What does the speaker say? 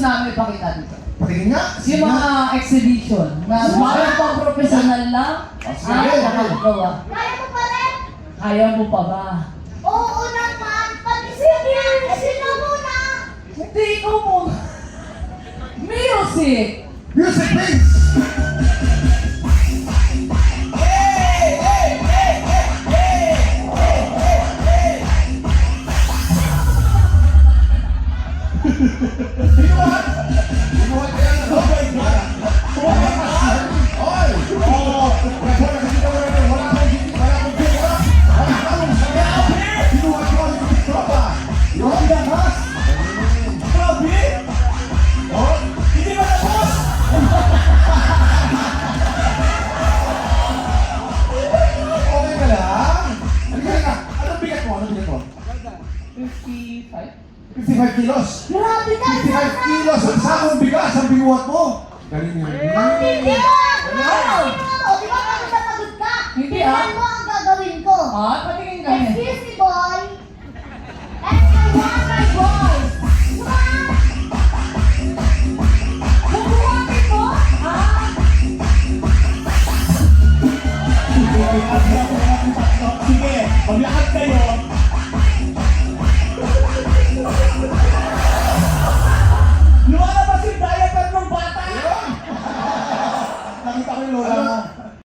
namin ipakita dito. Patingin nga. Yung mga exhibition na parang pang professional lang. Nakakagawa. Kaya mo pa rin? Kaya mo pa ba? Oo naman. Pati sino muna? Hindi, ikaw muna. Music! Music, please! Binuhat ka yan, ano? Binuhat ka? Oy! Oo! Wala akong gigit, wala akong gigit, wala akong sayaw! Binuhat ko ang gigit tropa! Yung ginahas! Grabe! Oh! Hindi ba tapos? Okay ka lang? Halika. Anong bigat mo? 55? 55 kilos! Grabe ka 55 kilos ang sakong bigas ang binuhat mo! Galing yun. Hindi! Wala!